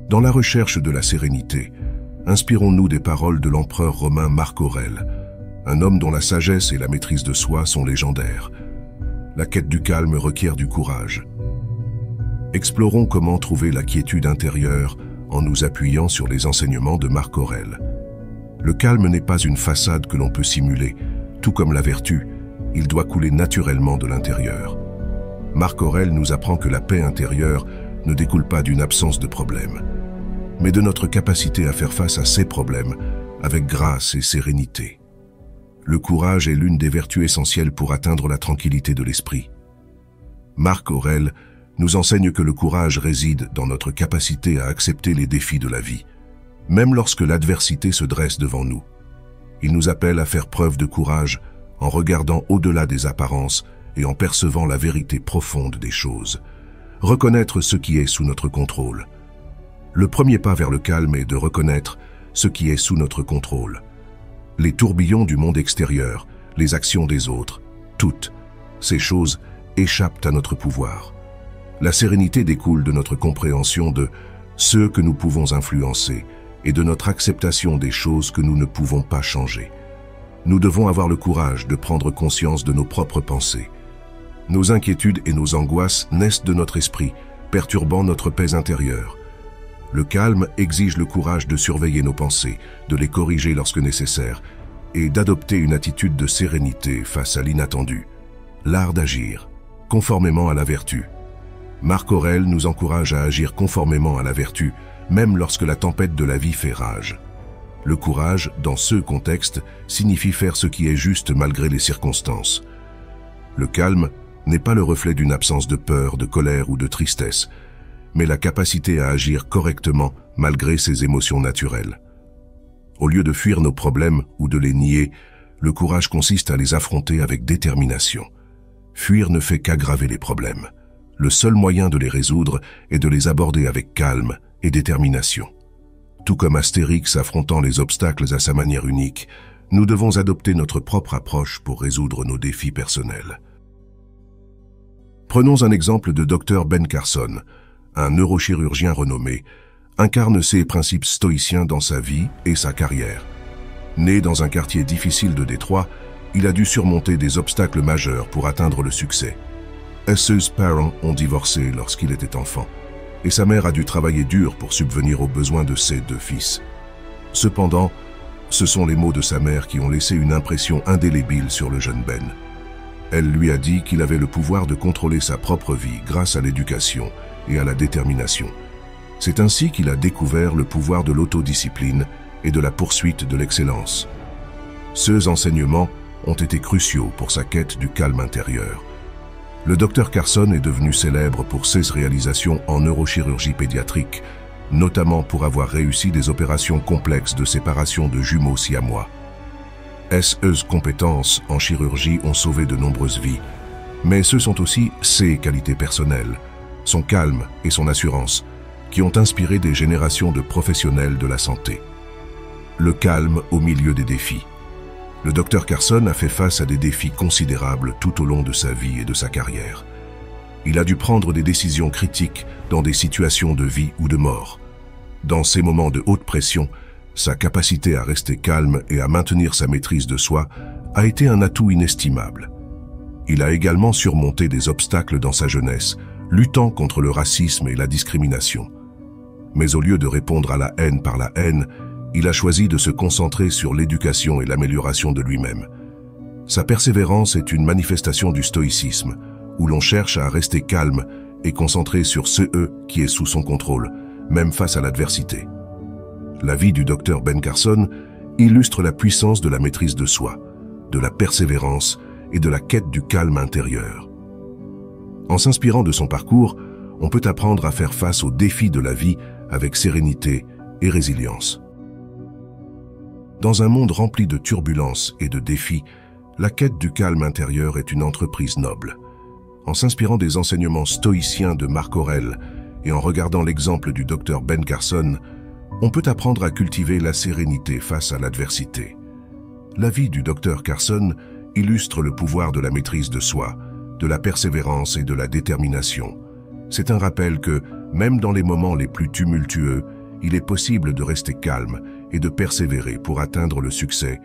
Dans la recherche de la sérénité, inspirons-nous des paroles de l'empereur romain Marc Aurèle, un homme dont la sagesse et la maîtrise de soi sont légendaires. La quête du calme requiert du courage. Explorons comment trouver la quiétude intérieure en nous appuyant sur les enseignements de Marc Aurèle. Le calme n'est pas une façade que l'on peut simuler, tout comme la vertu, il doit couler naturellement de l'intérieur. Marc Aurèle nous apprend que la paix intérieure ne découle pas d'une absence de problèmes, mais de notre capacité à faire face à ces problèmes avec grâce et sérénité. Le courage est l'une des vertus essentielles pour atteindre la tranquillité de l'esprit. Marc Aurèle nous enseigne que le courage réside dans notre capacité à accepter les défis de la vie, même lorsque l'adversité se dresse devant nous. Il nous appelle à faire preuve de courage en regardant au-delà des apparences et en percevant la vérité profonde des choses. Reconnaître ce qui est sous notre contrôle. Le premier pas vers le calme est de reconnaître ce qui est sous notre contrôle. Les tourbillons du monde extérieur, les actions des autres, toutes ces choses échappent à notre pouvoir. La sérénité découle de notre compréhension de ce que nous pouvons influencer et de notre acceptation des choses que nous ne pouvons pas changer. Nous devons avoir le courage de prendre conscience de nos propres pensées. Nos inquiétudes et nos angoisses naissent de notre esprit, perturbant notre paix intérieure. Le calme exige le courage de surveiller nos pensées, de les corriger lorsque nécessaire, et d'adopter une attitude de sérénité face à l'inattendu. L'art d'agir, conformément à la vertu. Marc Aurèle nous encourage à agir conformément à la vertu, même lorsque la tempête de la vie fait rage. Le courage, dans ce contexte, signifie faire ce qui est juste malgré les circonstances. Le calme n'est pas le reflet d'une absence de peur, de colère ou de tristesse, mais la capacité à agir correctement malgré ses émotions naturelles. Au lieu de fuir nos problèmes ou de les nier, le courage consiste à les affronter avec détermination. Fuir ne fait qu'aggraver les problèmes. Le seul moyen de les résoudre est de les aborder avec calme et détermination. Tout comme Astérix affrontant les obstacles à sa manière unique, nous devons adopter notre propre approche pour résoudre nos défis personnels. Prenons un exemple de Dr Ben Carson, un neurochirurgien renommé, incarne ces principes stoïciens dans sa vie et sa carrière. Né dans un quartier difficile de Détroit, il a dû surmonter des obstacles majeurs pour atteindre le succès. Ses parents ont divorcé lorsqu'il était enfant, et sa mère a dû travailler dur pour subvenir aux besoins de ses 2 fils. Cependant, ce sont les mots de sa mère qui ont laissé une impression indélébile sur le jeune Ben. Elle lui a dit qu'il avait le pouvoir de contrôler sa propre vie grâce à l'éducation et à la détermination. C'est ainsi qu'il a découvert le pouvoir de l'autodiscipline et de la poursuite de l'excellence. Ces enseignements ont été cruciaux pour sa quête du calme intérieur. Le Dr Carson est devenu célèbre pour ses réalisations en neurochirurgie pédiatrique, notamment pour avoir réussi des opérations complexes de séparation de jumeaux siamois. Ses compétences en chirurgie ont sauvé de nombreuses vies, mais ce sont aussi ses qualités personnelles, son calme et son assurance, qui ont inspiré des générations de professionnels de la santé. Le calme au milieu des défis. Le Dr Carson a fait face à des défis considérables tout au long de sa vie et de sa carrière. Il a dû prendre des décisions critiques dans des situations de vie ou de mort. Dans ces moments de haute pression, sa capacité à rester calme et à maintenir sa maîtrise de soi a été un atout inestimable. Il a également surmonté des obstacles dans sa jeunesse, luttant contre le racisme et la discrimination. Mais au lieu de répondre à la haine par la haine, il a choisi de se concentrer sur l'éducation et l'amélioration de lui-même. Sa persévérance est une manifestation du stoïcisme, où l'on cherche à rester calme et concentré sur ce qui est sous son contrôle, même face à l'adversité. La vie du Dr Ben Carson illustre la puissance de la maîtrise de soi, de la persévérance et de la quête du calme intérieur. En s'inspirant de son parcours, on peut apprendre à faire face aux défis de la vie avec sérénité et résilience. Dans un monde rempli de turbulences et de défis, la quête du calme intérieur est une entreprise noble. En s'inspirant des enseignements stoïciens de Marc Aurèle et en regardant l'exemple du Dr Ben Carson, on peut apprendre à cultiver la sérénité face à l'adversité. La vie du Dr Carson illustre le pouvoir de la maîtrise de soi, de la persévérance et de la détermination. C'est un rappel que, même dans les moments les plus tumultueux, il est possible de rester calme et de persévérer pour atteindre le succès,